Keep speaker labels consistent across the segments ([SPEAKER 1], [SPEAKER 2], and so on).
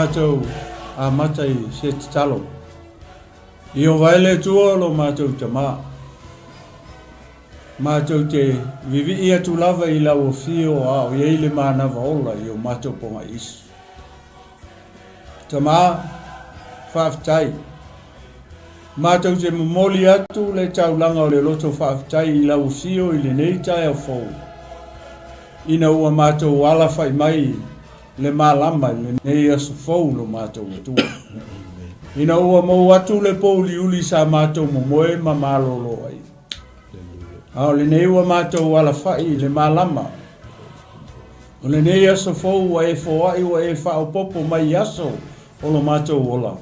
[SPEAKER 1] mātou a matai se talo. I o vaile tua lo mātou te mā. Mātou te vivi ia tu lava I lau o fio a o iei le mānawa ola I o mātou ponga isu. Te mā, whaafitai. Mātou te momoli atu le taulanga o le loto whaafitai I lau o fio I le nei tai au fau. Ina ua mātou wala whai mai le malama le nei aso fau lo mātou atua. Ina ua mau atu le pouli uli sa mātou momoe ma malolo ai. Ao le nei ua mātou wala whai le malama. O le nei aso fau wa e fōai wa e whao popo mai aso o lo mātou ola.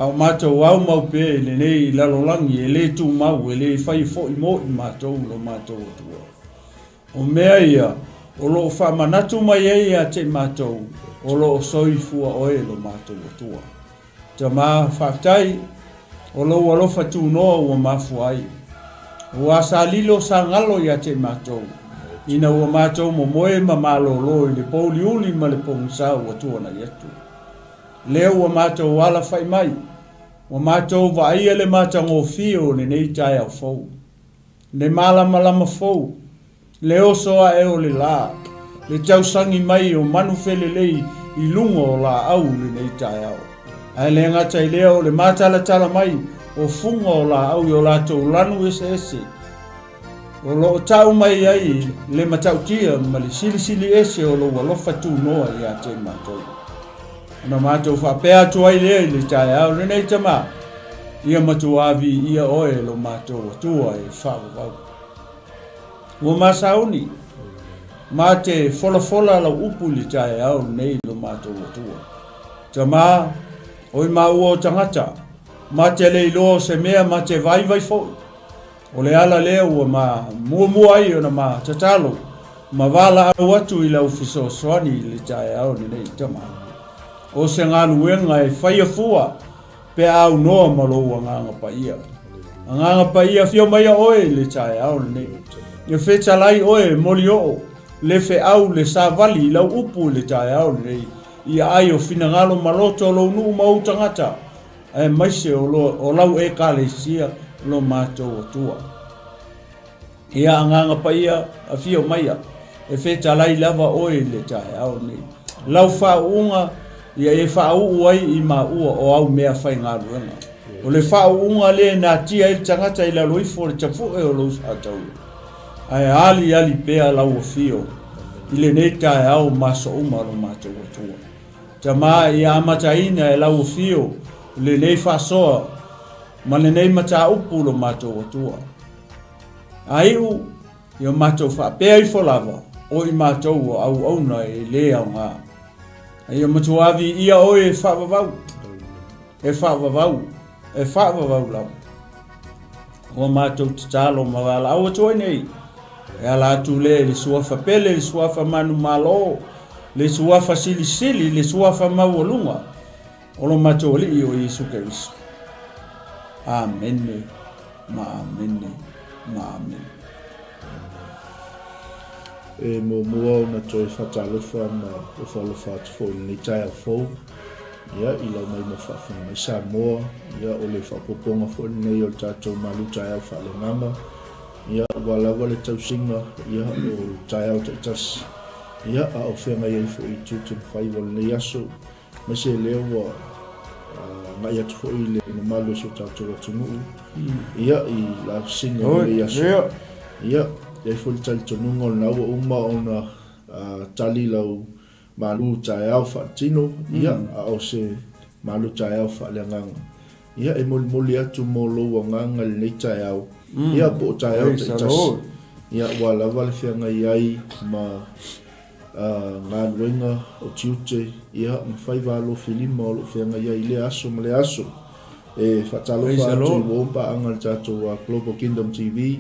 [SPEAKER 1] Ao mātou au mau pe le nei lalolangi e le tu mau e le whai fo I mo I mātou lo mātou atua. O mea ia, o lo whamanatu mai a te mātou, o lo soifua oe lo mātou atua. Te mā whaftai, o lo alofa tu noa ua mafu ai. Ua sa lilo sa ngalo ia te mātou, ina ua mātou mo moe ma malolo I le pouli uli ma le pongisau atua na yetu. Leo ua mātou wala whai mai, ua mātou wa aia le mātango fio le nei tai au fau. Le malama fau, le osoa e o le la, le tausangi mai o manu felelei I lungo o la au le nei tai au. Ai le ngata I leo le mātala mai o funga o la au I o lātou lanu ese. O lo tau mai ai le matautia ma le sili ese o lo walofa tu noa I a te mātou. Ona mātou whapea tu ai le tai au le nei tama. Ia matuavi ia oe lo mātou atua e whawau. Ua masauni, mā te fola la upu li tae au nei lo mātou atua. Ta mā, oi mā ua o tangata, mā te leilo se mea mā te vai fōi. O le ala leo ua mā mua ai ona mā tatalo, mā wala au atu I lau fiso soani li tae au nei ta mā. O se ngā luenga e whaia fua, pe au noa maloa nganga pa ia. Nganga pa ia fio mai oe li tae au nei. Ia feta lai oe moli o, le fe au le sa vali lau upu le tae au nei, ia ai o fina ngalo maloto lo nuu mau tangata, e maise o lau e kale sia lo mātou atua. Ia anganga pa ia a fio maia, e feta lai lava oe le tae au nei. Lau whaunga, ia e whauuai I ma ua o au mea whai ngā ruenga. O le whaunga le nā tia il tangata I la loifo le tafu e o los atau. Ai ali pea lau o fio, I le nei tae au maso umaro mātou atua. Ta mā I amataina e lau o fio, le nei whasoa, ma le nei mata upu lo mātou atua. Ai u, I o mātou whapea I folava, o I mātou o au auna e le au ngā. Ai o matuavi ia o e whawawau, e whawawau lau. O mātou tatalo mawala au atua nei. E ala atu le suafa pele, le suafa manu malo, le suafa sili, le suafa maualunga. O lo mātou li o Iesu Keriso. Amene, ma amene.
[SPEAKER 2] E mo mua o na toi whatalofa ma o whalofa atu fo ni tai au fau. Ia I lau mai ma whawhanga mai sa moa. Ia o le whapoponga fo nei o tātou malu tai au whale ngama. Ia walawa le tausinga, ia o tai au te tas. Ia a o whenga iei fo I tūtun whai wale nei aso. Ma se leo wa ngai atu fo I le na malu so tātou atungu. Ia I la singa nei aso. Ia e fo le tali tonunga o na ua uma o na tali lau malu tai au whaatino. Ia a o se malu tai au whale nganga. Ia e moli atu mo lo nganga le nei tai au. Ia po tai au te tas. Ia wala wale whianga iai ma ngā ruenga o tiute. Ia mwhai walo whilima o lo whianga iai le aso ma le aso. E whatalofa atu I wompa anga le tātou a Global Kingdom TV.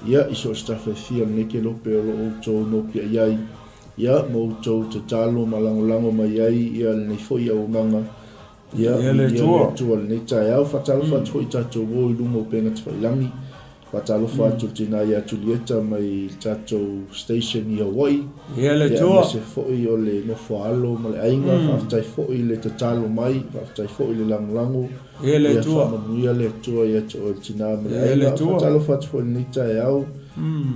[SPEAKER 2] Ia iso staff e fia neke lope o lo outou no pia iai. Ia mo outou te talo malango ma iai. Ia le nei foi au nganga. Ia le tua le nei tai au whatalofa atu I tātou o I lungo penga te whailangi. Fatalo fatu tina ia Julieta mai tatou station i Hawaii.
[SPEAKER 1] Ia le
[SPEAKER 2] Ia
[SPEAKER 1] tua.
[SPEAKER 2] me se fo'i o le nofo alo ma le ainga, whaftai fo'i le tatalo mai, whaftai fo'i le langulangu.
[SPEAKER 1] Ia le tua.
[SPEAKER 2] Ia whamanuia le tua ia te o tina ma le
[SPEAKER 1] Ia le
[SPEAKER 2] ainga.
[SPEAKER 1] tua.
[SPEAKER 2] Fatalo fatu fo'i nita e au.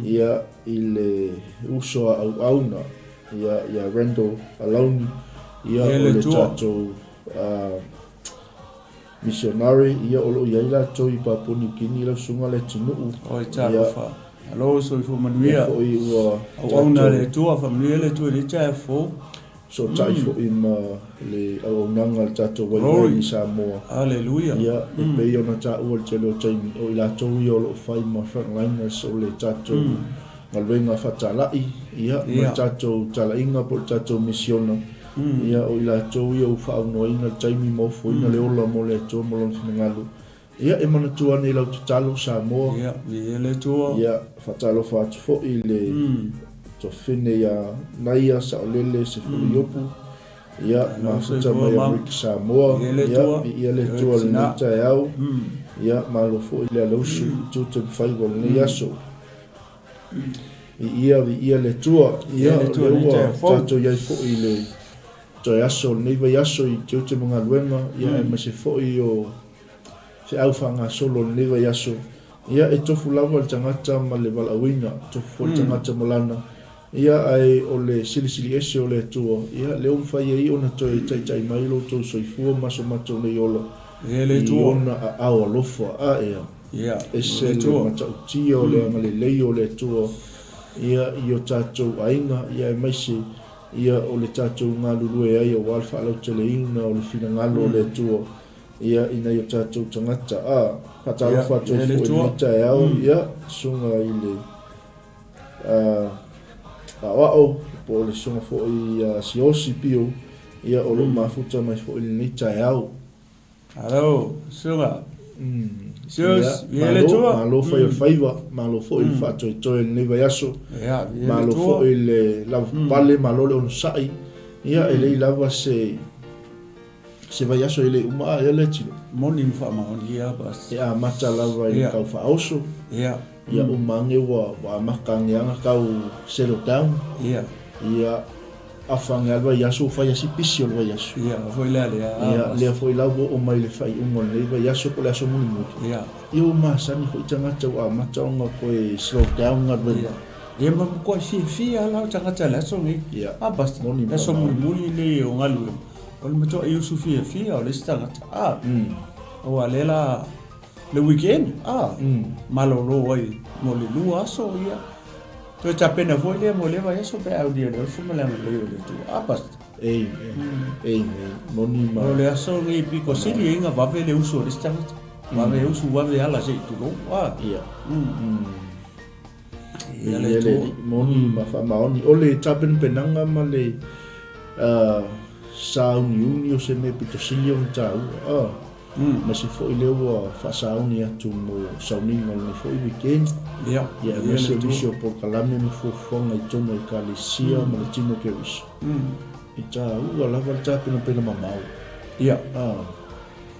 [SPEAKER 2] Ia i le uso au auna. Ia Randall Alauni. Ia o le tatou missionary. Ia o lo ia ila to i Papua New Guinea ila sunga le tinuu.
[SPEAKER 1] O i tālo wha. Alo so i whamanuia.
[SPEAKER 2] Ia fo'i ua
[SPEAKER 1] Au auna le tua, whamanuia le tua ni tae fo.
[SPEAKER 2] So tai fo'i ma le au nanga le tatou wai i Samoa.
[SPEAKER 1] Hallelujah.
[SPEAKER 2] Ia e pei ona ta ua le tele o taimi o ila tau i o lo whai ma frontliners o le tatou malwenga whatalai. Ia ma tatou talainga po le tatou misiona. Ia o ila tau i o whao noina le taimi mofo ina le ola mo le atua mo lon finangalu. Ia e mana tua nei lau te talo Samoa.
[SPEAKER 1] Ia le tua.
[SPEAKER 2] Ia whatalo whatu fo'i le to fine ia naia sa o lele se fulu yopu. Ia mafuta mai Amerika Samoa. Ia le tua le nita e au. Ia malo fo'i le alausu tute mwhaigo le nei aso. Ia le tua. Ia le ua tato iai fo'i le toi aso nei vai aso i tute mga luenga. Ia e mase fo'i o se au whanga solo nei vai aso. Ia e tofu lawa le tangata ma le walawina. Tofu le tangata malana. Ia ai o le silisili ese o le atua. Ia le umwhai e i ona toi tai mailo tau soifua maso mato nei ola. I ona a au alofa a ea. Ese le matautia o le angalelei o le atua. Ia i o tatou ainga. Ia e maise. Ia o le tatou ngā lulue ai o walfa alau tele ina o le fina ngalo o le atua. Ia ina i o tatou tangata. Patalo whatu fo i mita e au. Ia sunga i le awao po le sunga fo i siosi pio. Ia o lo mafuta mai fo i le nita e au.
[SPEAKER 1] Alo, sunga. Sios, ia le tua.
[SPEAKER 2] Malo fai o faiva. Malo fo i le whatu i toi le neva yaso. Malo fo i le lava pale. Malo le ono sai. Ia e le lava se vai aso i le umaa ia le tino.
[SPEAKER 1] Moni mwha maoni ia bas.
[SPEAKER 2] Ia mata lava i kau whaoso. Ia umange wa makangeanga kau settle down. Ia afange alwa yaso fai asi pisi o lwa yaso.
[SPEAKER 1] Ia foi lea.
[SPEAKER 2] Ia lea foi lau o mai le fai ungo le yaso ko le aso muni mutu. Ia umaa sani ko itangata wa mata onga koe slow down ngadwa.
[SPEAKER 1] Ia mamu koe fia lau tangata le aso ngi. Bas aso muni le o ngalu. O le mato e usu fia o le stangata. O a lela le weekend. Malolo ai mo le lua aso ia. Toi tapena foi le mo le vai aso pe au dia le fuma le le tu. Bas.
[SPEAKER 2] Ei. Moni ma.
[SPEAKER 1] O le aso ngi piko sili inga vave le usu le stangata. Vave usu vave ala sei tu lo.
[SPEAKER 2] Ia.
[SPEAKER 1] Ia le
[SPEAKER 2] moni ma fa maoni o le tapen penanga ma le sauni o se me pito sili o tau. Ma se foi le o fa sauni atu mo sauni ngol foi weekend. Ia me se visio por kalame mo fo fonga i tono i kalisia ma le tino ke wis. I tau ala valta pena mamau. Ia.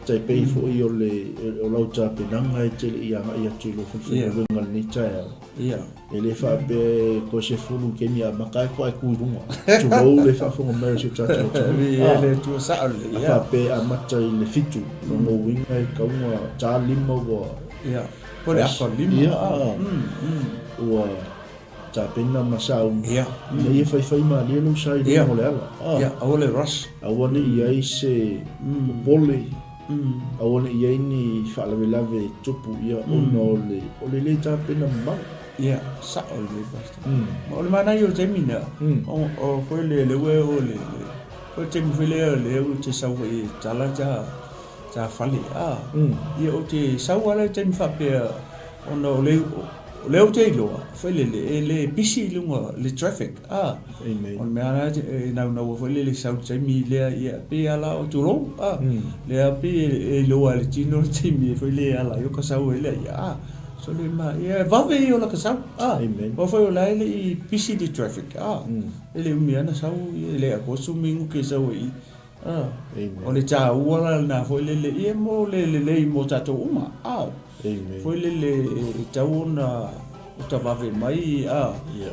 [SPEAKER 2] Tai pei foi o le o lau tapenanga e tele ia tu lo fo ngal ni tai. Ia. Ele fa be ko se fulu ke mi makai ko ai kuirunga. Tu lo le fa fo mo se tatu.
[SPEAKER 1] Ele tu sa
[SPEAKER 2] ia. Fa be a mata i le fitu. No winga i ka uma ta limo wa.
[SPEAKER 1] Ia. Por a limo.
[SPEAKER 2] Ia. Wa tapena masau.
[SPEAKER 1] Ia.
[SPEAKER 2] Ia fai ma le no sai le mo le ala.
[SPEAKER 1] Ia, o le rush.
[SPEAKER 2] Awani ia se pole. Awani ia ni fa lave tupu ia ono le le tapena ma.
[SPEAKER 1] Ia, sa o le basta. O le mana yo temina. O foi le we o le. O te mfile le o te sau e tala ta fali. Ia o te sau ala te mfa pe ono le o te lo. Foi le bisi lunga le traffic.
[SPEAKER 2] Amen.
[SPEAKER 1] On me ana na foi le sau te mi le ia pe ala o turo. Le a pe lo al tino te mi foi le ala yo ka sau le ia. So le ma ia vave o la kasau.
[SPEAKER 2] Amen.
[SPEAKER 1] Wa foi o la le bisi de traffic. Ele mi ana sau le a kosumingu ke sau i o le tā ua na foi le ia mo le mo tato uma foi le tau na o ta vave mai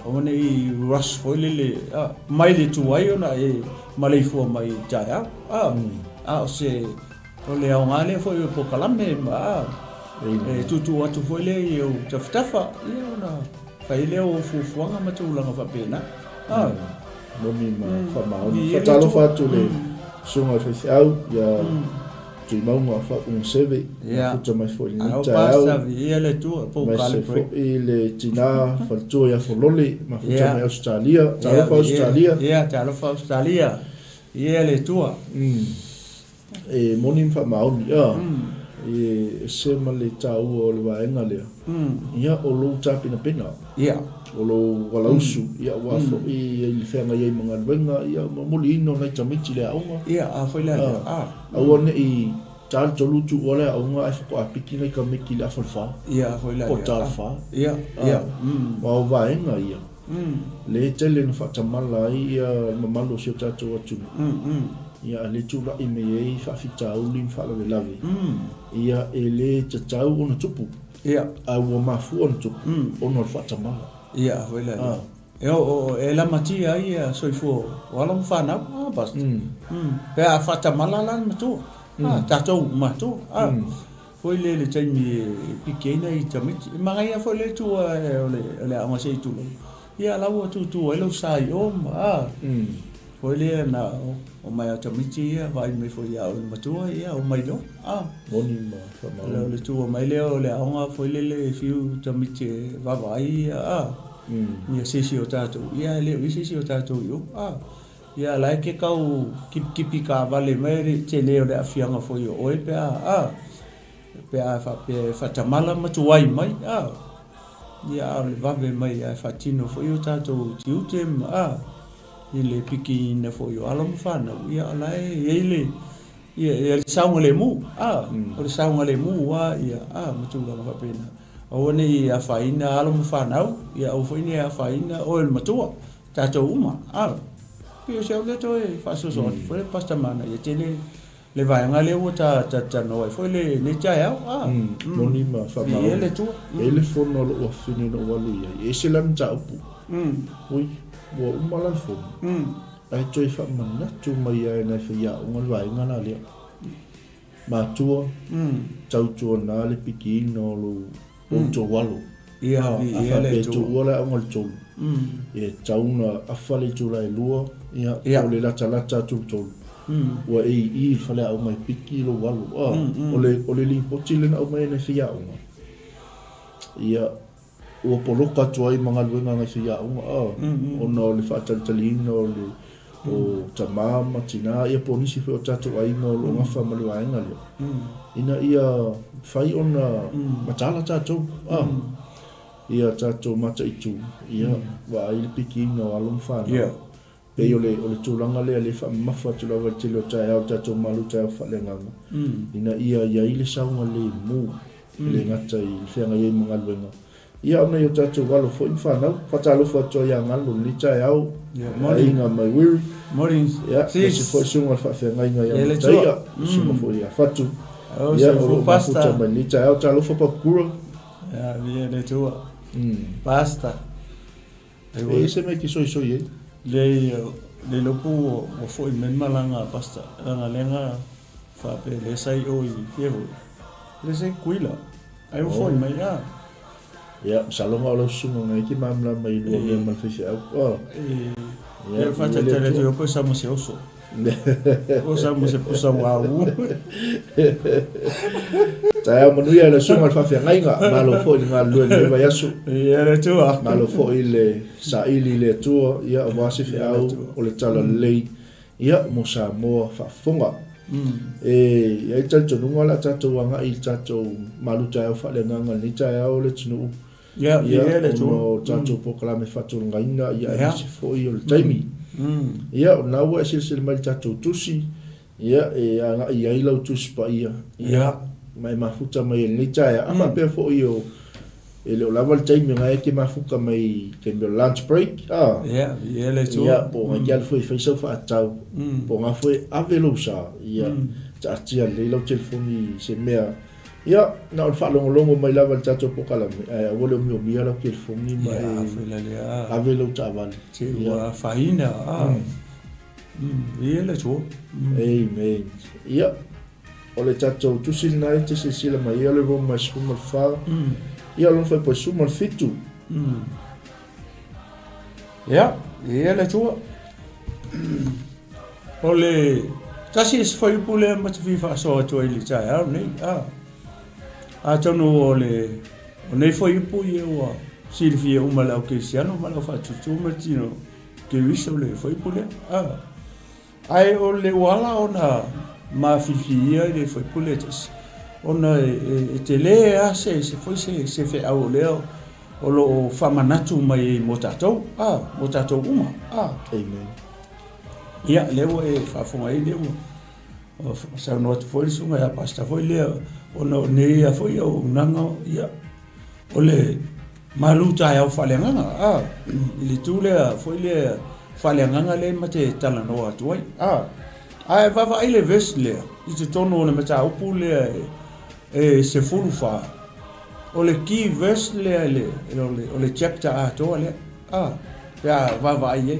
[SPEAKER 1] o nei rush foi le mai le tuai ona e maleifua mai tai o se o le au ngale foi po kalame e tutu atu foi le o taftafa ia ona fai le o fufuanga matulanga fa pena
[SPEAKER 2] Moni ma whamau. Whatalo whatu le sunga whawhiau ia tui maunga wha sewe. Kuta mai fo i ni tai au.
[SPEAKER 1] Ia le tua po
[SPEAKER 2] mai se fo i le tina whatua ia wholole ma futa mai Australia. Talofa Australia.
[SPEAKER 1] Ia talofa Australia. Ia le tua.
[SPEAKER 2] E moni whamau ni e se ma le tau o le waenga lea. Ia o lo tapina pina.
[SPEAKER 1] Ia.
[SPEAKER 2] O lo walausu ia wafo i le whenga iei mga luenga ia mamuli ino nei tamiti le aunga.
[SPEAKER 1] Ia a whai lea.
[SPEAKER 2] Awane i tāle tolutu o le aunga ai whako apiki nei ka meki le awhalwha.
[SPEAKER 1] Ia a whai lea.
[SPEAKER 2] Po tāle wha.
[SPEAKER 1] Ia.
[SPEAKER 2] Ma o waenga ia. Le tele na whatamala ia mamalo si o tātou atunu. Ia le tula i me ei whawhita uli mwhalawe lawe. Ia e le tatau o na tupu.
[SPEAKER 1] Ia.
[SPEAKER 2] Au o mafu o na tupu. O na whatamala.
[SPEAKER 1] Ia, foi lá. E la matia ia soifo. Wala mfana basta. Pe a fata malala matu. Tatou matu. Foi le taimi pequena i tamiti. Mga ia foi le tu ole anga sei tu. Ia la o tu ele sai foi le na o mai tamiti ia vai me foi ia o matu ia o mai no.
[SPEAKER 2] Moni ma fa
[SPEAKER 1] le tu o mai le ole anga foi le fiu tamiti va vai ia sisi o tātou. Ia leo i sisi o tātou yo. Ia lai ke kau kipi ka vale mai te leo le afianga foi o oe pea whatamala matuai mai. Ia le vave mai a whatino foi o tātou tiutem i le piki ina foi o alam whanau. Ia lai ia le saunga le mu. O le saunga le mu ia matulanga whapena. O nei a faina alo mo fanau ia o foi nei a faina o el matua tatou uma pio se o le toe faso so foi pasta mana ia tele le vai ngale o ta no foi le ne tai
[SPEAKER 2] moni ma fa ma
[SPEAKER 1] ele tu
[SPEAKER 2] ele fono o fini no walu ia e se lam ta upu ui wo umala fo ai toi fa mana tu mai ai na fa ia o vai ngana le ma tua tau na le pikino lo to walu
[SPEAKER 1] ia
[SPEAKER 2] le tu wala ngol tu e tauna afale tu la lua ia o le lata tu wa e fale au mai piki lo walu o le li potile na au mai na fia ia o poloka tu ai manga luenga na fia o no le fatalino le o tamama tina ia ponisi fe o tatu ai no lo ngafa malu ai ngale ina ia fai ona matala tatu ia tatu mata itu ia wa ai piki no alum fa pe yo le tulanga le fa mafa tu la tilo tai au tatu malu tai fa le nganga ina ia ile saunga le mu le ngata I fenga ye mga luenga ia ona yo tatu walo fo infana fatalo fo to ya ngalu li tai au inga mai wir
[SPEAKER 1] Morning.
[SPEAKER 2] Ja, se foi sunga fa fenga inga ya tai suma fo ya fatu ia o pasta ba li tai au talo fo pa kuro
[SPEAKER 1] ia via le tua pasta
[SPEAKER 2] e se me ki soi e
[SPEAKER 1] le lopu o foi men malanga pasta langa lenga fa pe le sai o I fievo le sai kuila ai o foi mai
[SPEAKER 2] ia salonga o lo sunga ngai ki mamla mai lo ia mal fi au
[SPEAKER 1] ia fata tele tu po sa mo se oso o sa mo se pusa wa tai mo ia le sunga fa fi ngai nga malo fo nga lu le va yasu ia le tu
[SPEAKER 2] malo fo ile sa ili le tu ia o wasi fi au o le tala lei ia mo sa mo fa fonga ia I tanto nunga la tato wanga I tato malu tai au fa le nga ni tai au le tunu
[SPEAKER 1] ia le tu
[SPEAKER 2] no tato po kala me fatu ngaina ia si fo I o le taimi ia o na wa sil mai tato tusi ia e anga ia I lau tusi pa ia mai mafuta mai ni tai ama pe fo I ele o lava le taimi ngai ke mafuka mai ke me lunch break
[SPEAKER 1] ia le tu
[SPEAKER 2] ia po ngai al foi so fa tau po nga foi avelo sa ia ta tia le lo telefoni se mea ia na o fa longo mai lava le tato po kala o le mi ala telefoni mai avelo ta van
[SPEAKER 1] ia faina ia le tu
[SPEAKER 2] amen ia o le tato tu silna te se sila mai ia le vo mai suma fa ia lo foi po suma fitu
[SPEAKER 1] ia le tu o le tasi foi pule ma te fa so to ile tai nei a tonu o nei foi pu ye o Silvia uma la Cristiano ma la fa tu martino ke wiso le foi pule ai o le wala ona ma fifia le foi pule tes ona te le se foi se fe au leo o lo famanatu mai motato motato uma
[SPEAKER 2] amen
[SPEAKER 1] ia lewo fa fonga lewo sa no te foi sunga ya pasta foi le ono ne ya foi o nanga ia ole maluta ya falenganga ile tule foi le falenganga le mate tala no atu ai va ile vesle ite tono le mata upule se fulfa ole ki vesle ole chapter ato le ya va ile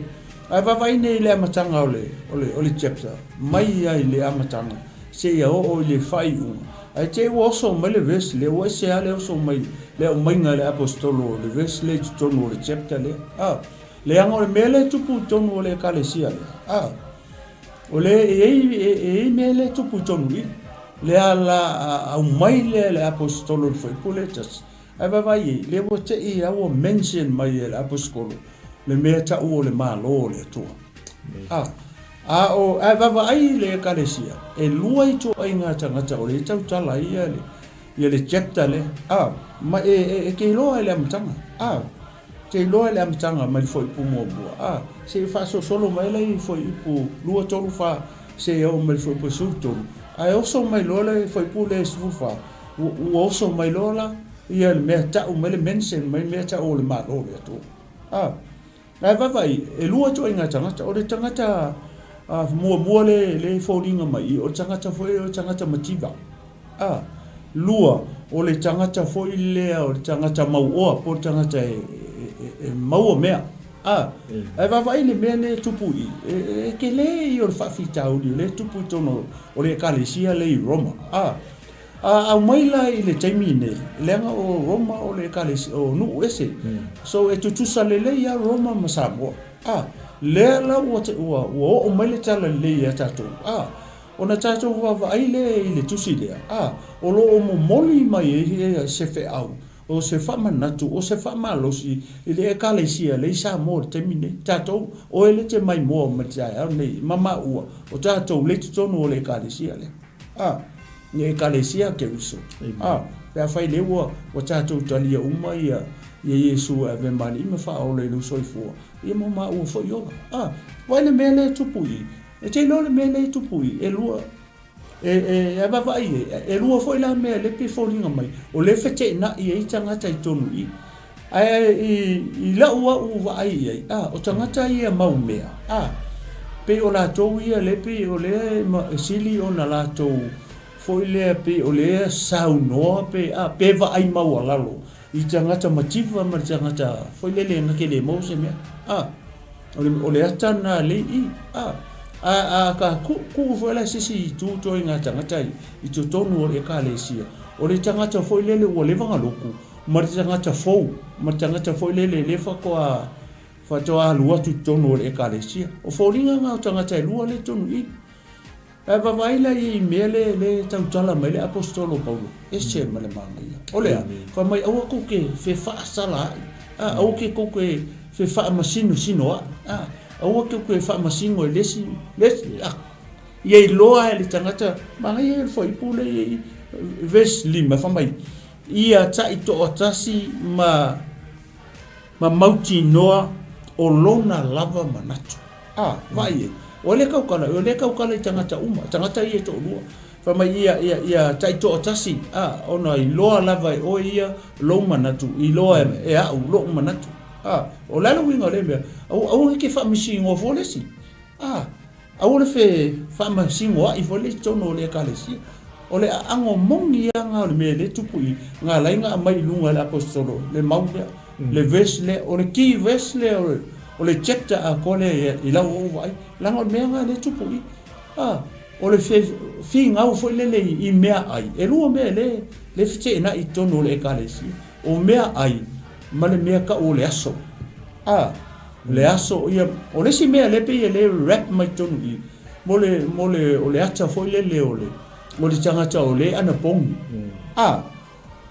[SPEAKER 1] ai va ine le matanga ole chapter mai ai le amatanga se ia o le fai ai te so mai le vesle o se ale so mai le o mai ngale apostolo le vesle tono le chapter le le anga le mele tupu tono le kalesia ole e mele tupu tono le ala au mai le apostolo foi poletas ai vai le vo te ia o mention mai le apostolo le meta o le malo le to o ai vai le kalesia e luai to ai ngata o le tau tala ia le chapter le ma ke lo le amtanga te lo le amtanga mai foi pu mo se fa solo mai le foi pu lua tolu fa se o mai foi pu suto ai oso mai lo le foi pu le sufa o oso mai lo la ia le meta o mai le mention mai meta o le malo le to ai vai e lua to ngata o le tangata mua le folinga mai o tangata foi o tangata mativa lua o le tangata foi le o tangata mau o po tangata mau mea ai vai le mea le tupui ke le o fa fitau le tupu tono o le kalesia le Roma a mai la le taimine le nga o Roma o le kalesia o nu ese so e tu sale le ya Roma masamo le la o mai le tala le ya tato ona tato va ai le tusi le o lo mo moli mai se fe au o se fa manatu o se fa malosi ile kalesia le sa mo termine tato o ele te mai mo matia nei mama o tato le tono le kalesia le ne kalesia ke uso pe fa ile o tato talia uma ia Yesu ave mani me fa o le luso fo ia mo ma o fo yo vai le mele tupui e te lo le mele tupui e lua va vai e lua foi la me le pe folinga mai o le fete na i tanga tai tonu i la u vai o tanga tai mau mea pe o la to ia le pe o le sili o na la to foi le pe o le sau no pe va ai mau lalo i tangata mativa ma tangata foi le na ke le mo se me o le atana le ka ku foi la sisi tu to inga tangata i to tonu o ka le sia o le tangata foi le o le vanga loku ma tangata foi le fa ko fa to a lua tu tonu o ka le sia o folinga nga tangata lua le tonu va vai la i mele le tautala mai le apostolo Paulo ese male manga ole fa mai au ko ke fe fa sala au ke ko ke fe fa masino sino au ke ko fa masino lesi ye loa le tangata ma ye foi pule ves lima fa mai ia ta ito otasi ma mauti noa o lona lava manatu vai o le kaukala tangata uma tangata i to lua Whamai ia taito atasi, ona I loa lava o ia lo manatu, I loa e au lo manatu. O lalo winga le mea, au heke whamisi ngō fōlesi. Au le whamisi ngō ai fōlesi tono o le kālesia. O le ango mongi ia ngā le mea le tupu I ngā lainga a mai lunga le apostolo, le maulea, le vesle, o le ki vesle, o le chapter a kone I lau o vai, langa o mea ngā le tupu I. O le fi ngau foi lele I mea ai. E lua mea le fite na I tono le kālesia. O mea ai, ma le mea ka o le aso. Le aso ia, o le si mea lepe ia le rap mai tonu I. Mo le o le ata foi lele o le tangata o le ana pongi.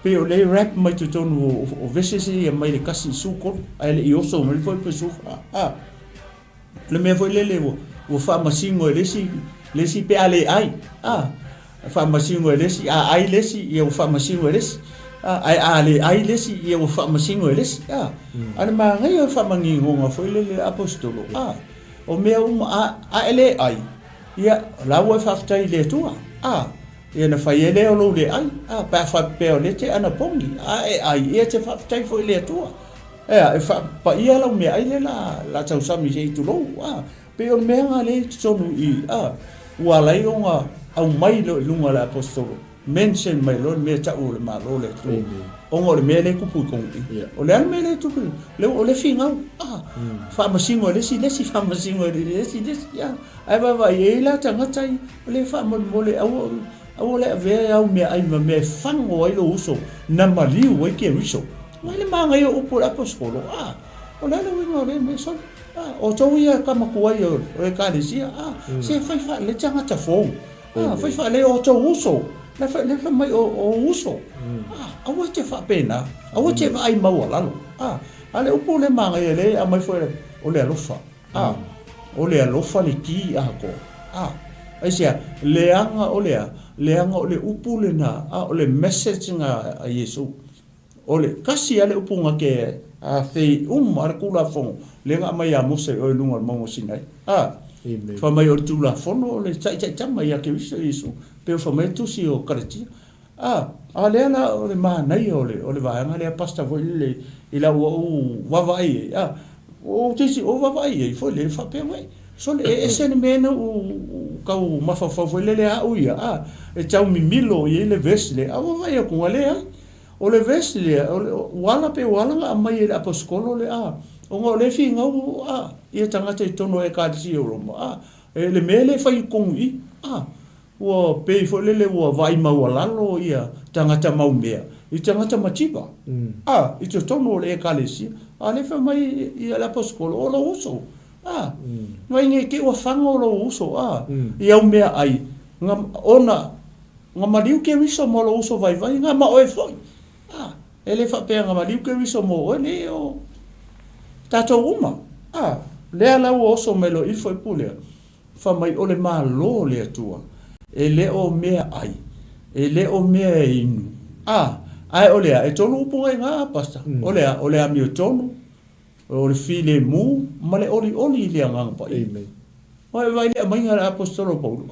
[SPEAKER 1] Pe o le rap mai tonu o vesese ia mai le kasi sukor, ai le I oso mai foi pe sufa. Le mea foi lele o whamasingo e lesi pe ale ai. Whamasingo e lesi, ai lesi ia o whamasingo e lesi. Ai ale ai lesi ia o whamasingo e lesi. Ana maa ngai o whamangingo ngā foi lele apostolo. O mea a ele ai. Ia lau e whaftai le tua. Ia na whai ele o lo le ai. Pa whapeo le te ana pongi. Ai ia te whaftai foi le tua. Pa ia lau mea ai le la tau sami se I tu lou. Pe o mea ngā le tonu I. Ua lai o ngā au mai lo lunga le apostolo. Mention mai lo mea tau le ma lo le tu. O ngā le mea le kupu kongi. O le an mea le tupu. O le fingau. Whamasingo lesi whamasingo lesi. Ai wawa I la tangatai. O le whamamole au le avea au mea ai ma mea whango ai lo uso. Na maliu ai ke riso. Mai le maa ngai o upo le apostolo. O le ala winga o le mea son. O tau ia kamakuai o le kālesia. Se whaifa le tangata fōu. Whaifa le o tau uso. Le mai o uso. Awa te whapena. Awa te ai maua lalo. Ale upo le maa ngai le a mai fwere o le alofa. O le alofa le ki a ko. Aisia, leanga o le upu le na. O le message nga a Yesu. O le kasi ale upu nga ke a fei ara kula fongo. Le nga mai a mose o lunga mongo sinai. Fa mai o tula fono o le tai tama ia ke wiso Yesu. Pe fa mai tusi o karatia. Le ala o le manai o le vaanga le pasta foi le ila o wavai. O tisi o wavai foi le fa pe mai. So le esen mena o kau mafafa foi le a uia. E tau mimilo i le vesle. Wavai ko le o le vesle wala pe wala nga mai le aposkolo le o ngo le fi ngau ia tangata I tono e kātisi o roma. Le mele fai kongi. Ua pei fo lele ua vai maua lalo ia tangata mau mea. I tangata matipa. I te tono le e kālesi. Le fa mai ia le aposkolo o lo uso. Ngai nge ke ua whanga o lo uso. I au mea ai. Nga mariu ke wiso mo lo uso vai vai. Nga ma oe foi. Ele fa pea nga mariu ke wiso mo oe le o tato uma. Lea lau oso melo I foi pulea. Fa mai o le maa lo le atua. E le o mea ai. E le o mea inu. Ai o lea, e tonu upunga I ngā pasta. O lea mi o tonu. O le file mu. Ma le oli lea nganga pa I. Vai lea mainga le apostolo Paulo.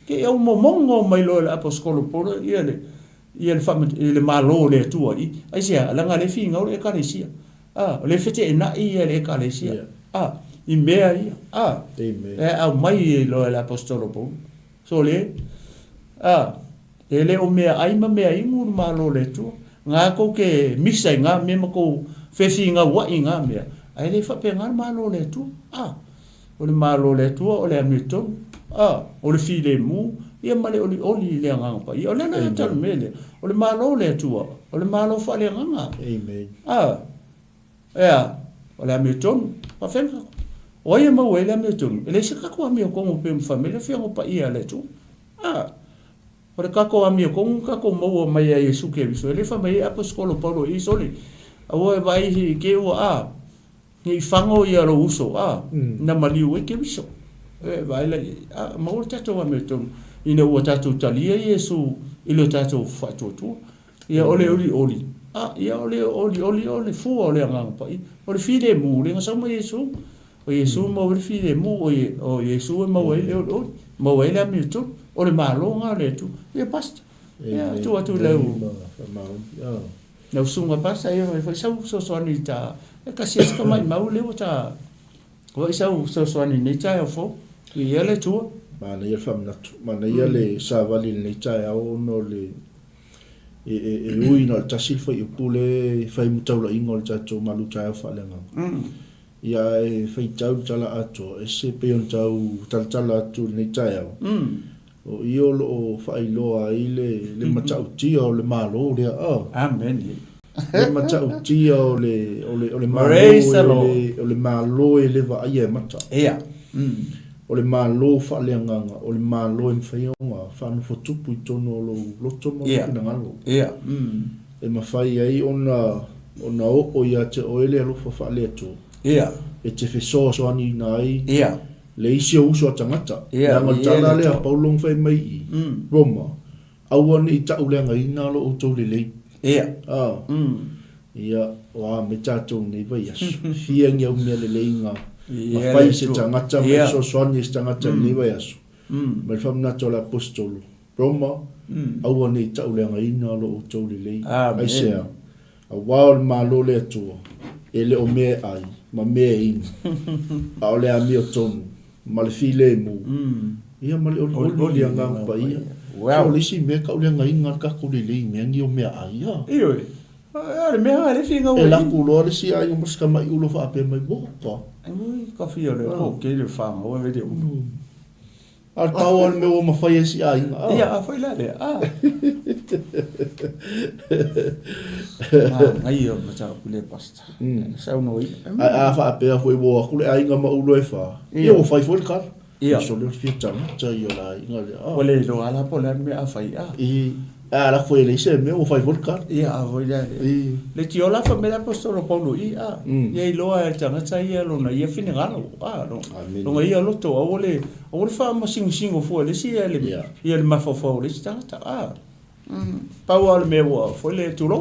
[SPEAKER 1] Ke au momongo mai lo le apostolo Paulo. Ia le maa lo le atua I. Ai sea, langa le fi ngau le kālesia. Le fete e na ia le kālesia. I mea ia. Au mai lo le apostolo Paulo. So le, ele o mea aima mea ingu malo le tu. Ngā kou ke misa I ngā mea mako whewhi ngā wai ngā mea. Ai le whape ngā malo le tu. O le malo le tu, o le amiton. O le fi le mu. Ia male oli le nganga. O le na tanu mele. O le malo le tu. O le malo wha le nganga. O le amiton. Pa whenka. O ia mau e le amiton. E le se kako ami o kongo pe mwhamele whiango pa ia le tu. O le kako ami o kongo kako mau mai a Yesu ke viso. E le whamai aposkolo Paulo I soli. A o e vai ke ua Ni whango I aro uso. Na maliu e ke viso. E vai le. Mau tato amiton. Ina ua tato talia Yesu. Ilo tato whatuatua. Ia ole oli. Ia ole oli. Fua ole anganga pa I. O le fide mu. Le ngasama Yesu. O Yesu mau le fide mu o Yesu e mau ele o mau ele amiton o o le malonga le tu ia pasta ia tu atu leu na usunga pasta ia foi so soani ta e kasi ska mai mau le ta o isau so soani ni ta fo ia le tu
[SPEAKER 2] mana ia mana ia le savali ni ta o no le e ui no tasil foi pule fai mutau la ingol ta to malu ta fa le ia e fai tau tala ato e se pe on tau tala tu ni ta o io lo fai loa le matau tia o le malo le
[SPEAKER 1] amen
[SPEAKER 2] le matau tia o le malo o le malo e le va ia mata
[SPEAKER 1] ia
[SPEAKER 2] o le malo fa le nganga o le malo en fai onga fa no fotupu tono lo tomo na ngalo
[SPEAKER 1] ia
[SPEAKER 2] e mafai ai ona o ia te o ele lo fa le to
[SPEAKER 1] ia
[SPEAKER 2] e te feso so ani nai
[SPEAKER 1] ia
[SPEAKER 2] le isi o uso tangata na ngala le paulong fai mai Roma awan i ta ulenga ina lo o to le
[SPEAKER 1] ia
[SPEAKER 2] ia wa me tato nei vai as fiang ia me le inga ma fai se tangata me so soani se tangata nei vai as ma fam na to la apostolo Roma awan i ta ulenga ina lo o to le ai se a wa ma lo le to ele o me ai ma me in a ole a mi o tonu ma le file mu ia ma le o le anga pa ia so le si me ka le ngai nga ka ko le me ngi o me ai ia
[SPEAKER 1] io le me ale finga
[SPEAKER 2] e la ku lo le si ai mo ska mai ulo fa pe mai bo ka
[SPEAKER 1] ai ka fio le o ke le fa o ve de
[SPEAKER 2] al tawon me o ma fa si ai
[SPEAKER 1] ia foi la le ai o ma tau le pasta sa no
[SPEAKER 2] a fa pe foi bo ku le ai nga ma ulo e fa ia o fai foi ka ia so le fieta ta io la inga le
[SPEAKER 1] o le lo ala po le me a fai
[SPEAKER 2] la foi le se me o fai foi ka
[SPEAKER 1] ia a voi le ti ola fa me la apostolo Paulo ia lo a tanga ta ia lo na ia fini galo no ia lo to o le fa ma singo fo le si ia le mafofo le tanga Paulo me o foi le tulo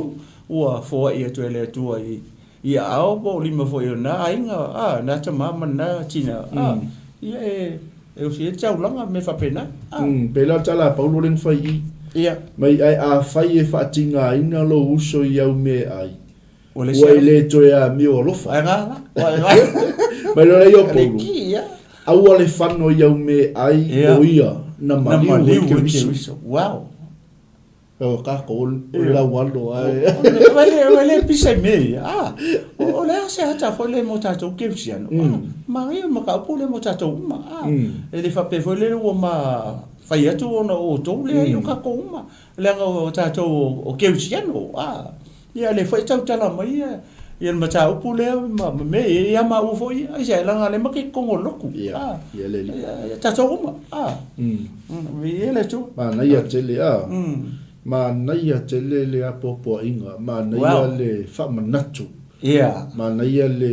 [SPEAKER 1] o fo ia to le tu ia ao po lima fo ia na inga na ta mama na tina ia e o si tau langa me fa pena
[SPEAKER 2] pela tala Paulo len fai
[SPEAKER 1] ia
[SPEAKER 2] mai ai a fai e fa tinga ina lo uso ia me ai o le to ia mi o lo fa mai lo ia Paulo au le fano ia me ai o ia na mali o ke viso
[SPEAKER 1] wow
[SPEAKER 2] o ka ko la waldo ai
[SPEAKER 1] vale pisa me o le se ata fo le motato ke visiano ma ia ma ka pole motato ma e le fa pe fo le o ma fai atu ona o to le o ka ko ma le o tato o ke visiano ia le foi tau tala mai ia ma tau pole ma me ia ma o foi ai se la le ma ke ko loku
[SPEAKER 2] ia le
[SPEAKER 1] tato ma vi le tu
[SPEAKER 2] ma na ia tele ma naia te le a popo inga ma naia le fa manatu ma naia le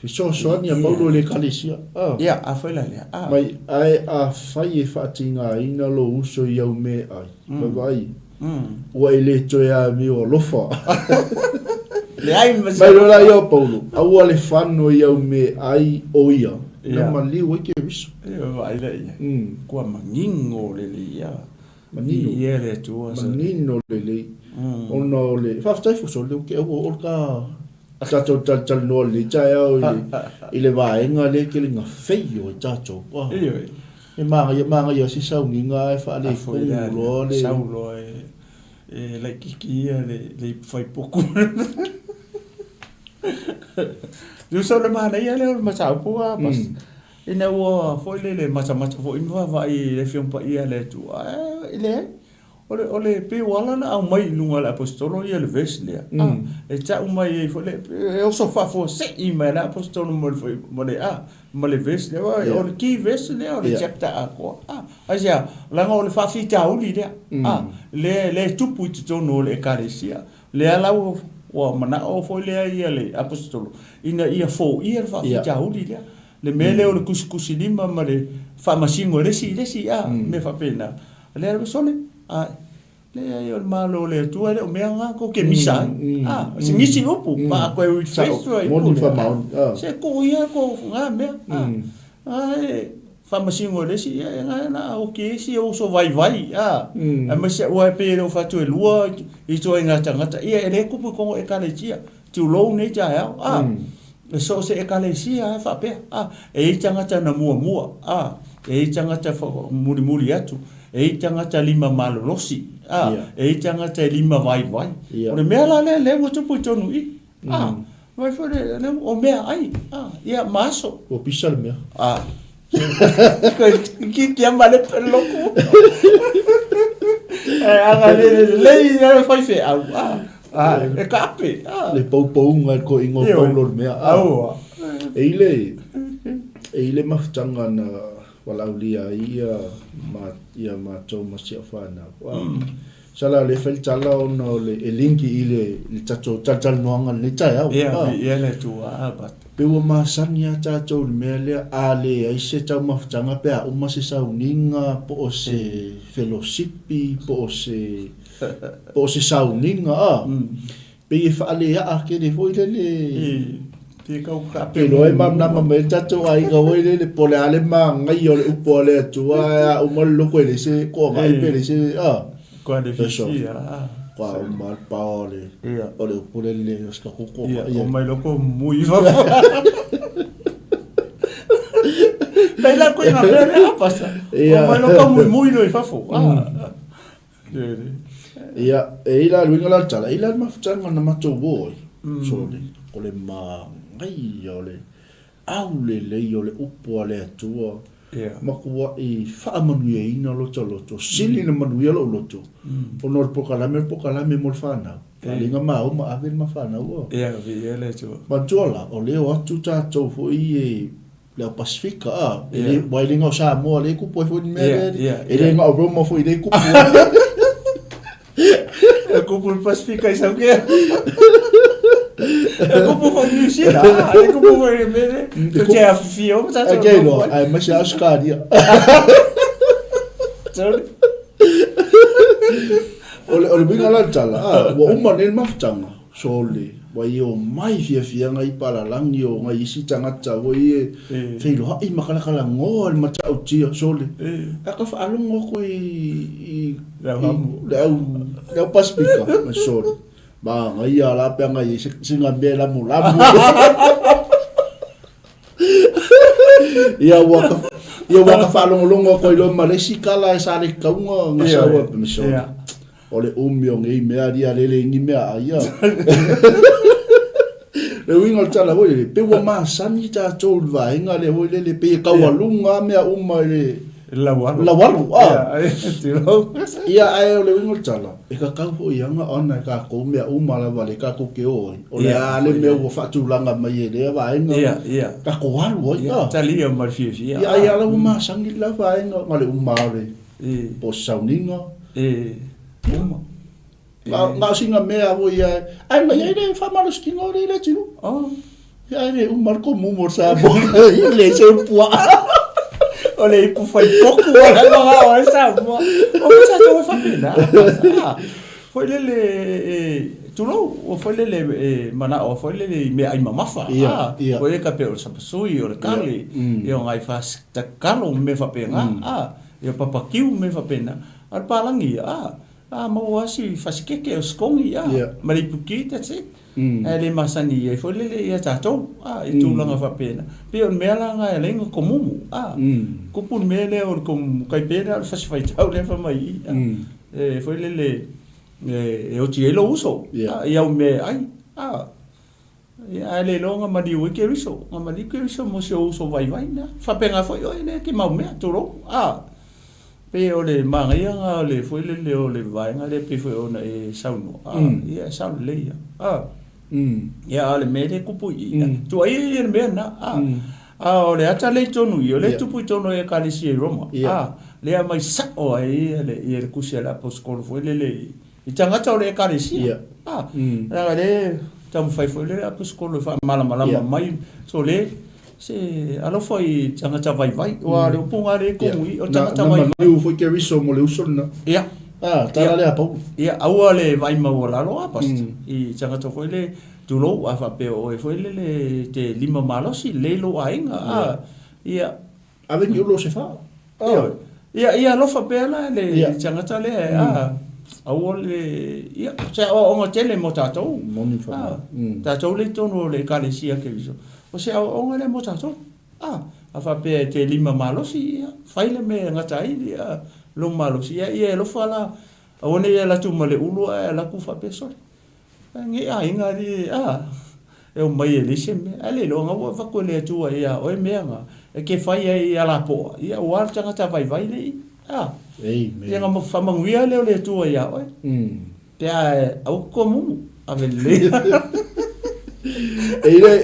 [SPEAKER 2] so ni a Paulo le kalisia
[SPEAKER 1] a foi la le
[SPEAKER 2] mai ai a fai e fa tinga ina lo uso ia me ai vai o ele to ia mi o lofa
[SPEAKER 1] le ai
[SPEAKER 2] mai lo la ia Paulo au le fano ia me ai o ia na mali o ke viso
[SPEAKER 1] ai le ko mangingo le ia
[SPEAKER 2] manino
[SPEAKER 1] ia le tua
[SPEAKER 2] manino le ono le fa stai fu so le ke o ka tato tal no le chao ile vai nga le ke nga feio tato e manga ia si sau ninga e fa le fu lo le
[SPEAKER 1] sau lo e la kiki le fai pouco du so le mana ia le ma sau pu pas ina wo foi le mata fo inva vai le fion pa ia le tu ile ole pe wala na mai lunga la apostolo ia le vesle e ta mai fo le o so fa fo se i mai la apostolo mo le vesle o ki vesle o le chapter a ko asia la ngo le fa fita uli le tupu to no le karesia le ala o mana o fo le ia le apostolo ina ia fo ia fa fita uli le mele o le kuskusi lima ma le famasingo lesi me fa pena le sole le ai o malo le tu le o mea ko ke misa singisi upu pa ko e festo
[SPEAKER 2] mo ni fa maun
[SPEAKER 1] se ko ia ko nga me whamasingo le si na o ke si o so vai a ma se o pe no fa tu lua I to inga tangata ia ele kupu ko e kale tia tu lo ne ja ya so se e kale sia fa pe e tangata na mua e tangata muri atu e tangata lima malolosi e tangata lima vai o le mea la le mo tupu tonu I vai fore le o mea ai ia maso
[SPEAKER 2] o pisa le mea
[SPEAKER 1] que ambale loco anga le fai fe e kape
[SPEAKER 2] le pou ngai ko ingo paulo mea e ile maftanga na wala ulia ia ma to masia fana sala le fel tala no le linki ile tato tal noanga le tai
[SPEAKER 1] ia le tu but
[SPEAKER 2] pe o masania tato me le ale ai se tau maftanga pe o mase sauninga po o se fellowshipi po o se sauninga pe e fa ale a ke le foi le
[SPEAKER 1] te kau ka
[SPEAKER 2] pe lo e mam na me tato ai gaoi le pole ale ma ngai o le upole tu o mo lo ko le se ko ngai pe le se
[SPEAKER 1] qua de fisi
[SPEAKER 2] qua o mal paole o le pole le ska ko
[SPEAKER 1] o mai loko muy va Bella ko na pere pasa o mai loko muy no fa fo
[SPEAKER 2] ila luinga la tala ila mafutanga na mato boy so le ko le ma ngai o le au le o le upo le atua makua I fa manu e ina loto sili na manu e loto o no pokalame mo fana linga ma o ma ave ma fana o
[SPEAKER 1] vi ele tu
[SPEAKER 2] ma tola o le o tu ta to fo I le Pasifika ele boilinga o sa mo le ku po fo me ele ma o mo fo I ku
[SPEAKER 1] Kupu Pasifika I sa ke Kupu fo New Zealand kupu fo mele to te afio ta to
[SPEAKER 2] no ai ma se askaria ole binga la tala wa uma ne maftanga sole wa io mai fia ngai para lang io ngai isi tanga ta wo I feilo ha I makala kala ngol ma ta uti sole ka fa alungo ko I la Pasifika ma sole ba ngai ala pe ngai singa bela mulamu ia waka falongolongo ko ilo malesi kala sale kaunga ngasawa miso ole umio ngai mea dia lele ngi mea ia le winga tala wo le pe wa ma sani ta tol va inga le wo le pe kawalunga mea le la walu ia ai le winga tala e ka ka ho yanga ona ka ko mea la vale ka ko ke o le ale me wo fatu langa mai le va inga ka ko walu ia
[SPEAKER 1] tali o mar fia
[SPEAKER 2] ia la ma sangi la va inga ngale le po sauninga nga singa mea wo ia ai mai le fa malos kingo le tinu ia le ko mo sa bo le se pua
[SPEAKER 1] ole I pu fai poku ala no sa mo o sa to fa pena foi le tu no o foi le mana o foi le me ai mamafa foi ka pe o sa pasui o kali e o ngai fas ta kalo me fa pena e papa kiu me fa pena al palangi mo asi fas ke o skongi mari puki that's it ele masani e foi le ia tato I tu langa fa pena pe on mela nga lengo komumu kupun mele o kom kai pena fas fai tau le fa mai foi le o tielo uso ia o me ai ia le longa madi o ke riso madi ke riso mo se uso vai na fa penga foi o ne ke mau me toro pe o le mangia nga le foi le o le vai nga le pe foi ona e sauno ia sauno le ia le mele kupu tu ai e me na o le ata le tonu io le tupu tonu e kalisi e Roma le mai sa o ai le e kusia la poskol foi le I tanga tau le kalisi la le tam fai foi le poskol fa mala mai so le se alo foi tanga ta vai o le punga le komui o tanga ta vai
[SPEAKER 2] o foi que riso mo le usona tala le apa
[SPEAKER 1] ia au le vai ma o la lo apas I tanga ta foi le tulo a fa pe o foi le te lima malosi le lo ainga ia
[SPEAKER 2] ave ni ulo se fa
[SPEAKER 1] ia lofa pela le tangata le au le ia sa o ngotele mo tatou
[SPEAKER 2] moni fa
[SPEAKER 1] tatou le tono le kalesia ke viso o se o ngale mo tatou afa pe te lima malosi ia faile me ngata i lo malosi ia lofa la o ne ia la tu male ulu la ku fa peso ngi inga di e o mai le se me ale lo nga wa ko le tu ia o me nga e ke fai ia la po ia o al tangata vai le ia nga mo fa manguia le tu ia o te au komu ave le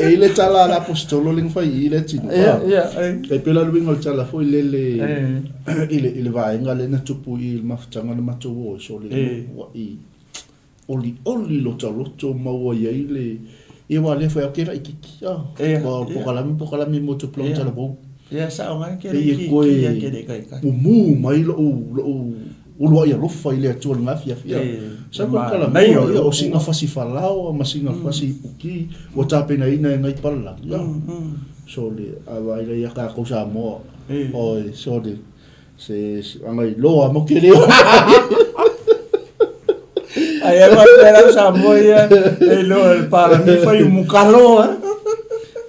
[SPEAKER 2] ele tala la apostolo ling fai ile tino e pela lu ngol tala foi le ile vai ngale na tupu il maftanga na matu so le oli lo talo to mawa ile e wale foi akira ikiki po kala mi moto plon tala bo
[SPEAKER 1] sa nga ke
[SPEAKER 2] mu mai lo ulu ia lofa ile tu nga fia sa ko kala mai o singa fasi falao ma singa fasi uki o tape na ina ngai pala so le ava ile ia ka ko sa mo o so de se ngai lo mo kele
[SPEAKER 1] ai ava pera sa mo ia e lo para mi fai un calo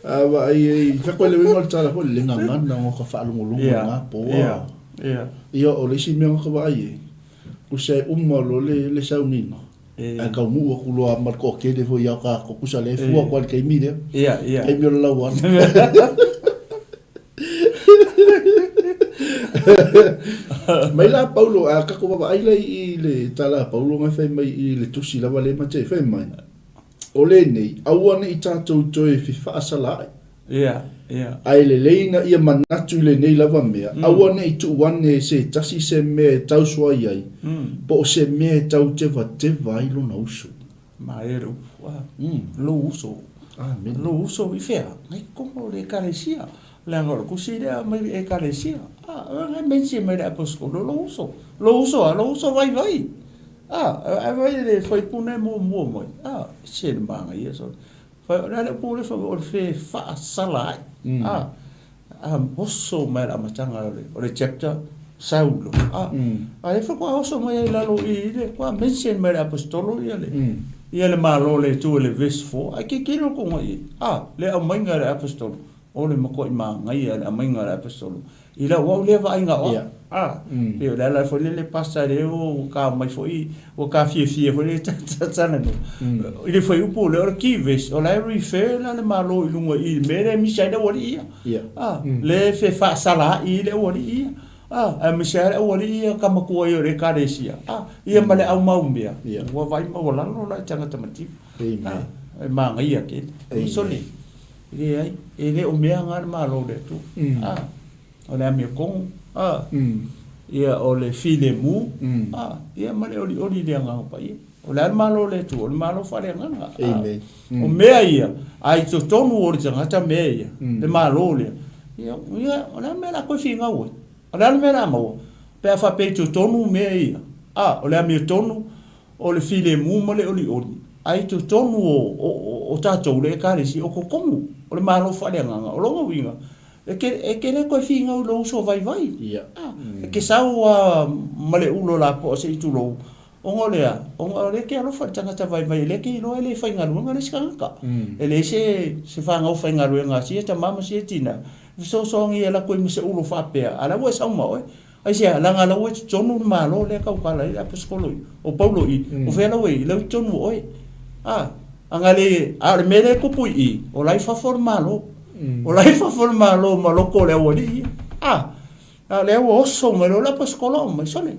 [SPEAKER 2] ava ai fa ko le ngol tala ko le nganga na ngo ka fa lu nga po ia o le si me ko va ai o se lo le saunina a ka mu ko lo mar ko ke de foi ka ko kusa le fu ko ke mi de e mi la wa mai la Paulo a ka ko va ai le tala Paulo nga fe mai le tusi la vale ma te fe mai o le nei awana i tatou toe fi fa sala ai le leina ia manatu le nei lava mea awana i tu wane se tasi se me tau swa ai po se me tau te vai lo na uso
[SPEAKER 1] maero lo uso lo uso i fea ngai como le kalesia le ngor kusida mai e kalesia ngai mensi mai da apostolo lo uso vai vai le foi pune mo moi se manga isso foi la pure foi o fe fa sala osso mai la matanga o le chapter Saulo ai foi qua osso mai la lo i le qua mention mai apostolo ia le malo le tu le verse 4 ai ke kilo ko ngai le a mainga le apostolo o le mako i manga ia le a mainga le apostolo ila wa le va inga le la foi le passare o ka mai foi o ka fie foi tsana no ile foi upo le archives o la refer la le malo i lunga i mere mi sai da wori le fe fa sala i le wori a mi sai da wori ka mako i re karesia ia male au maumbia wa vai ma wala no la tanga tamati ma ngai ke so le ile o mea ngar malo le tu o le ami kong ia o le file mu ia male oli le nga pa ia o le malo le tu o le malo fa le nga o mea ia ai to tonu o le tanga mea ia le malo le ia o le mea ko finga o le mea mo pe fa pe to tonu mea ia o le ami tonu o le file mu male oli ai to tonu o tatou le kalesi o kokomu o le malo fa le nga o lo winga e ke le ko finga o lo so vai ke sa o male ulo la po se tu lo o ngole ke alo fa tanga vai le ke no ele fa nga lu nga le skanga ele se fa nga fa nga lu nga si ta mama si tina so ngi ela ko mi se ulo fa pe ala wo sa mo ai se la nga lo tonu malo le ka ka la apostolo o Paulo o fe la we le tonu oi angale ale mele ko pui o lai fa formalo o lai fa formalo ma lo ko le wori le o so me lo la pascola ma sole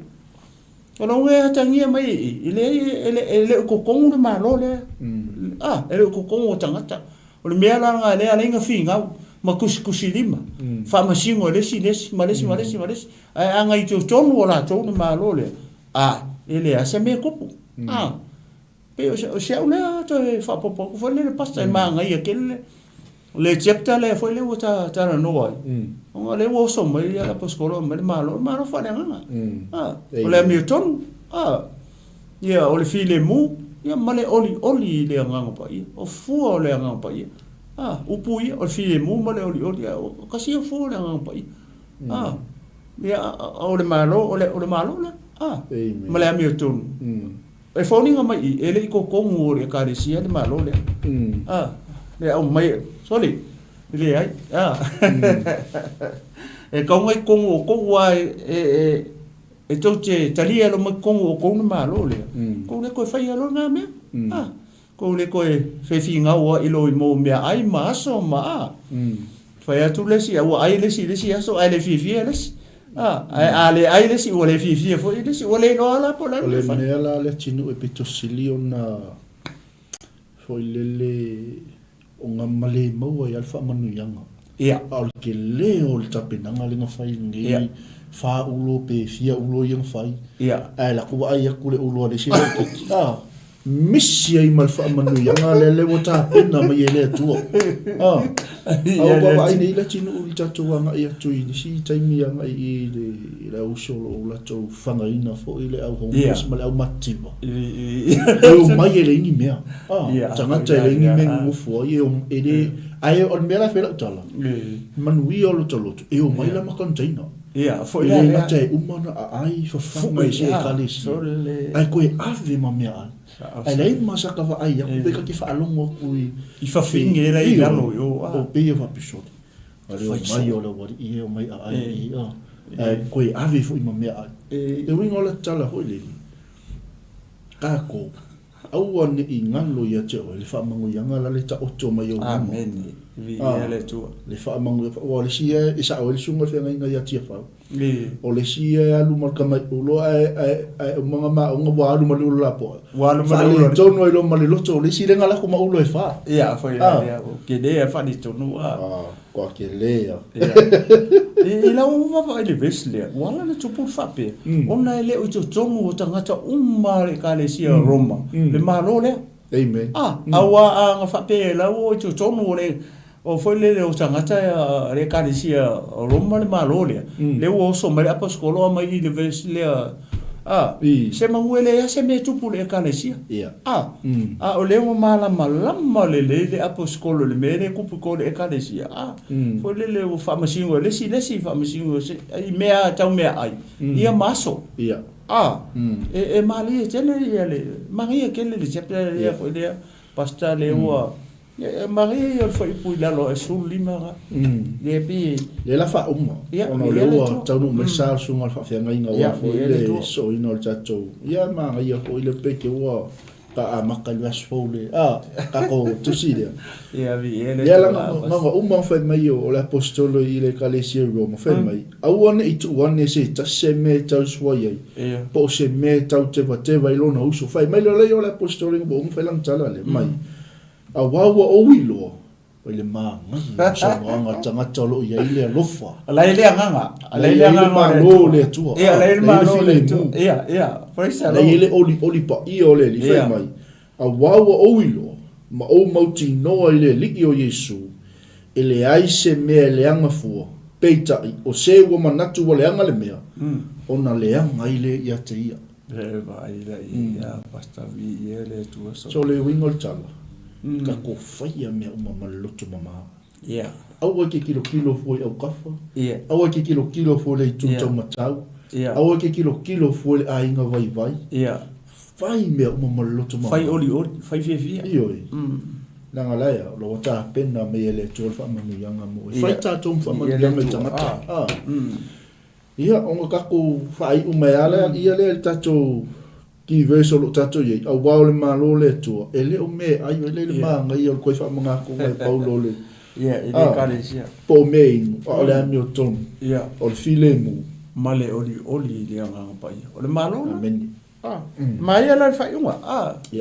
[SPEAKER 1] o no e tangia mai ele ko kongu ma lo le ele ko kongu tangata o le mela nga le ale nga finga ma kusilima fa ma singo le sines ma le anga i tonu ola tonu ma lo le ele ase me kopu pe o se ole to fa popo fo le pasta ma nga ia kele le chapter le foi le wata tara no ai o le wo so mai la pascola ma malo fa le nga o le Milton ia o le file mu ia male oli le nga pa ia o fu le nga pa ia upu ia o le file mu male oli o kasi o fu le nga pa ia ia o le malo la ma le ami o tonu e fauninga mai ele i kokongu o le karesia le malo le le au mai soli le ai e kaunga i kongu o kongu ai e tau te talia lo mai kongu o kongu malo le kongu le koe whai alo ngā mea kongu le koe whewhi ngau a ilo i mō mea ai maaso maa whai atu lesi au ai lesi aso ai le whiwhia lesi ale ai lesi o le whiwhia fo i lesi o le no ala po la
[SPEAKER 2] o le mea la le tinu e pito sili o na fo i lele o ngā male maua i alfa manu yanga au ke leo le tapinanga le ngā whai ngi fa ulo pe fia ulo yang fai ai la ku ai ku le ulo de sila missi ai mal fa manu yang le wata pena mai le tu au ba ai ni la tinu ul tatu nga ia tu ni si taimi yang ai le usolo la tu fanga ina fo ile au hong mal au matiba eu mai le ni mea tanga tele ni me ngu fo ele ai on mera fela tala manu i olo tolo eu mai la ma container
[SPEAKER 1] foi
[SPEAKER 2] le mate umana ai fa fanga se kalis ai koe ave ma mea ai nei masaka va ai ya pe ka ki fa longo ku
[SPEAKER 1] i fa finge era i galo yo
[SPEAKER 2] o pe va pisot ale o mai o lo i o mai ai koe ave fo i ma mea e wingo la tala ho le ka ko au ane i ngalo ia te o le fa mangu yanga la le ta oto mai o
[SPEAKER 1] amen vi ele tu
[SPEAKER 2] le fa mangu o le sia isa o le sunga fe nga ia tia fa o le sia alu mal kama ulo ai manga ma nga wa alu mal la po
[SPEAKER 1] wa alu mal
[SPEAKER 2] le to no lo mal lo to le sia nga la ko ma ulo e fa
[SPEAKER 1] foi ia ke de fa di to no
[SPEAKER 2] ko ke le
[SPEAKER 1] e la o va le vesle wala le tupu fa pe ona ele o to tongu o tangata umare ka le sia Roma le malo le
[SPEAKER 2] amen
[SPEAKER 1] awa nga fa pe la o to tongu le o foi le o tangata le ka le sia Roma le malo le le o so mai apostolo mai le vesle se manguele ya se me tupu le ka le sia o le o mala malama le apostolo le mere kupu ko le ka le sia foi le o famasingo le si famasingo se ai mea tau mea ai ia maso e mali tele ia le maria kele le chapter ia foi le pasta le o maria foi pu la lo sul lima le pi
[SPEAKER 2] le la fa ono le o tau no mesa su mal fa nga inga wa foi le so ino chacho ia maria foi le pe ke wa ta amakal was fole ka ko tu si dia
[SPEAKER 1] vi ele
[SPEAKER 2] la ma fa mai o la apostolo ile kalesia Roma fa mai au one i tu one se ta se me tau swai po se me tau te va ilo no uso fa mai le o la apostolo bo fa lang tala le mai a wawa o wilo o le ma so nga tanga tolo ia ile lofa
[SPEAKER 1] ala ile nga
[SPEAKER 2] ma lo le tu
[SPEAKER 1] ala ile ma lo le tu for ça
[SPEAKER 2] la ile oli pa i ole li fa mai a wawa o wilo ma o mauti no ile li o Yesu ele ai se me le anga fu peita o se wo manatu o le anga le mea ona le anga ile ia te ia
[SPEAKER 1] vai ia basta vi ele tu
[SPEAKER 2] so le wingol tala ka ko faia me uma maloto mama au ke kilo foi au kafa au ke kilo foi le tu tau matau au ke kilo foi a inga vai fai me uma maloto mama
[SPEAKER 1] fai oli fai fia
[SPEAKER 2] na ngala ya lo ta pena me ele tu fa manu yanga mo fai ta tom fa manu yanga tamata onga ka ko fai uma ala ia le tato ki verso lo tato ye au wa le malo le tu ele o me ai le manga i o ko fa manga ko mai paulo le
[SPEAKER 1] ele kalesia
[SPEAKER 2] po me o le Hamilton o le filemu
[SPEAKER 1] male oli le anga pai o le malo amen mai ala fa yunga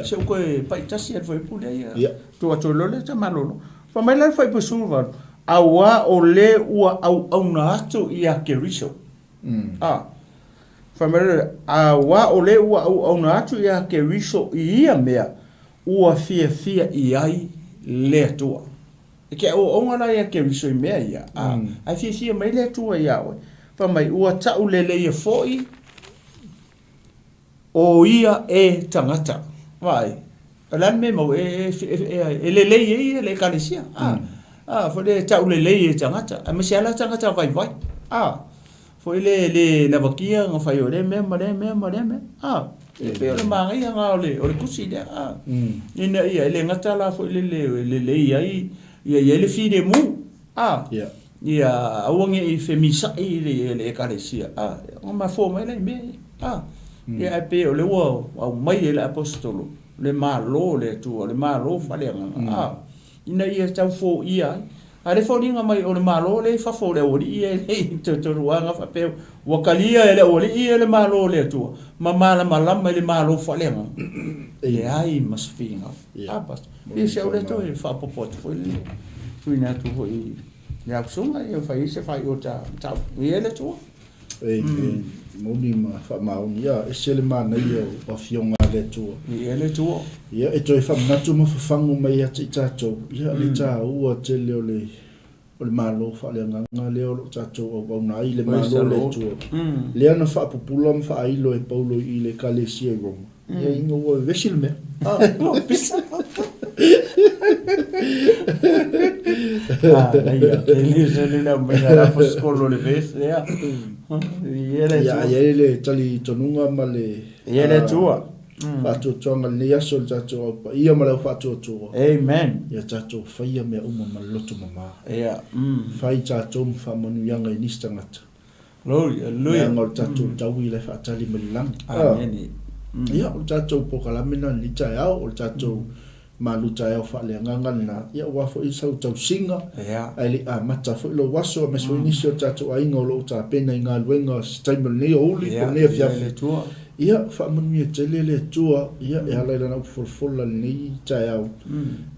[SPEAKER 1] se ko pai tasi al foi pule ya to lo le ta malo fa mai la fa po sulva awa o le ua au na ato ia keriso famere a wa ole ua au na atu ia ke riso ia mea ua fia i ai le tua ke o ngana ia ke riso i mea ia a fia mai le tua ia we fa mai ua tau le ia foi o ia e tangata vai ala me mo e le ia le kalesia fo le tau le e tangata a me se ala tangata vai foi le la vakia nga fai ole me pe ole mangi nga ole kusi de ina ia le ngata la foi le ia le fi de mu ia awange I femisa le kalesia o ma fo mai le me ia pe ole wo au mai le apostolo le malo le tu le malo fale nga ina ia tau fo ia ale fo ninga mai o le malo le fa fo le ori e to ruanga fa pe wakalia le ori e le malo le tu mala malama le malo fa le e ai mas finga abas e se o le to e fa popot fo le tu ina tu fo I ya sunga e fa ise fa o ta e le tu
[SPEAKER 2] e moni ma fa ma unia e se le mana ia o fionga le tu
[SPEAKER 1] e le tu
[SPEAKER 2] ia e toi fa na tu ma fa fangu mai ati tato ia le ta o te le o le malo fa le nga le o tato o na I le malo le tu le ana fa popula ma fa ilo e paulo I le kalesia ro ia ingo o vesil me
[SPEAKER 1] no pisa ia ele le me la foscolo le ves ia
[SPEAKER 2] ia le tali tonunga ma le
[SPEAKER 1] ia le tua
[SPEAKER 2] Fatu tonga le aso tato pa ia ma le fatu tua
[SPEAKER 1] amen
[SPEAKER 2] ia tato faia me uma maloto mama
[SPEAKER 1] ia
[SPEAKER 2] fai tato fa manu yanga ni stangata
[SPEAKER 1] glory
[SPEAKER 2] ia ngol tato tawi le fatali melang
[SPEAKER 1] amen
[SPEAKER 2] ia o tato pokala mena lita ia o tato maluta ia fa le nganga na ia wa fo isa tau singa ai a mata fo lo waso me so inisio tato ai ngolo ta pena inga luenga stable ne oli ko ne fia ia fa manu tele le tua ia e hala na fulfulla ni taiau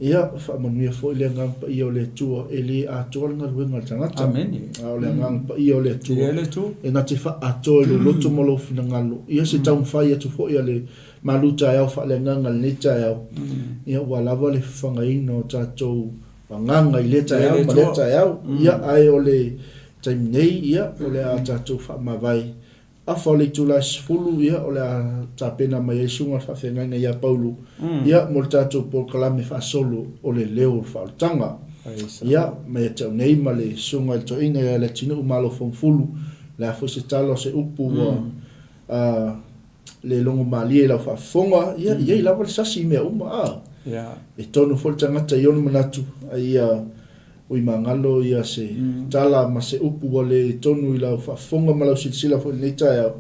[SPEAKER 2] ia fa manu fo le ngam pa ia le tua ele a tol ngal luenga tangata
[SPEAKER 1] amen
[SPEAKER 2] au le ngam pa ia le tua e na te fa ato lo loto molo fina ngalo ia se tau fai atu fo ia le maluta ia fa le nganga ni taiau ia wala vale fanga ino tato nganga ile taiau ma le taiau ia ai ole time nei ia ole a tato fa mavai a fole tulas fulu ia ole a tapena mai sunga fa fenga ia paulo ia mo tato por kalame fa solo ole leo fa tanga ia mai te nei male sunga to inga le tino malo fon fulu la fo se talo se upu le longo mali la fa fonga ia ia la sa si me uma e tonu fo tanga te yon manatu ia ui mangalo ia se tala ma se upu wale tonu ila fa fonga malo sila fo nei taia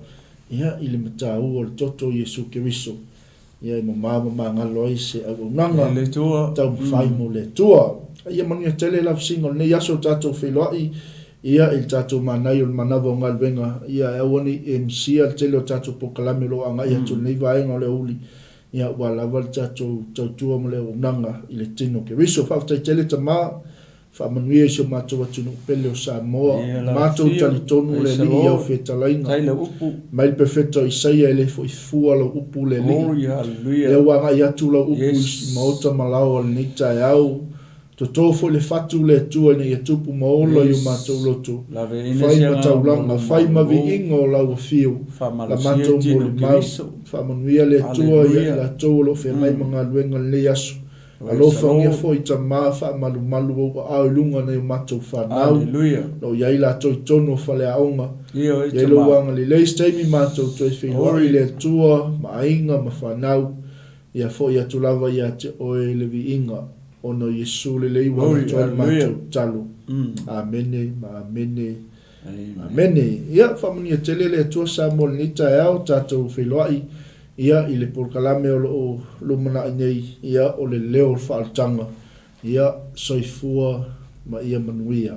[SPEAKER 2] ia ile mata o toto Yesu Keriso ia mo mangalo i se au nanga
[SPEAKER 1] le tua
[SPEAKER 2] tau fai mo le tua ia manu tele la singo nei aso tato feloi ia il tato manai o manavo ngal venga ia e woni MC al tele tato pokalame lo anga ia tu nei vai ngole uli ia wala wal tato tua mo le nanga ile tino Keriso fa tele tama fa manuia so mato watu no pele o Samoa mato tali tonu le li o fetalaina
[SPEAKER 1] sai le upu
[SPEAKER 2] mai perfetto Isaia ele foi fua lo upu le li
[SPEAKER 1] hallelujah
[SPEAKER 2] e wanga ia tu lo upu mauta malao al nita yau to tofo le fatu le tua ni tupu maolo yu mato loto fai mataulanga fai maviingo la o fiu la mato mo le mau fa manuia le tua ia la tolo fe mai mga luenga le aso alo fangia foi tama fa malu o a lunga nei mato fa nau no ia ila to tono fa le aonga ia lo wanga le stay mato to fi ori le tua mainga ma fa nau ia foi ia tulava ia te o le viinga ono Yesu le wa to mato talo amene ia fa muni tele le tua sa molita ia tato filoi ia ile por kalame o lo mana nei ia o le leo fa tanga ia soifua ma ia manuia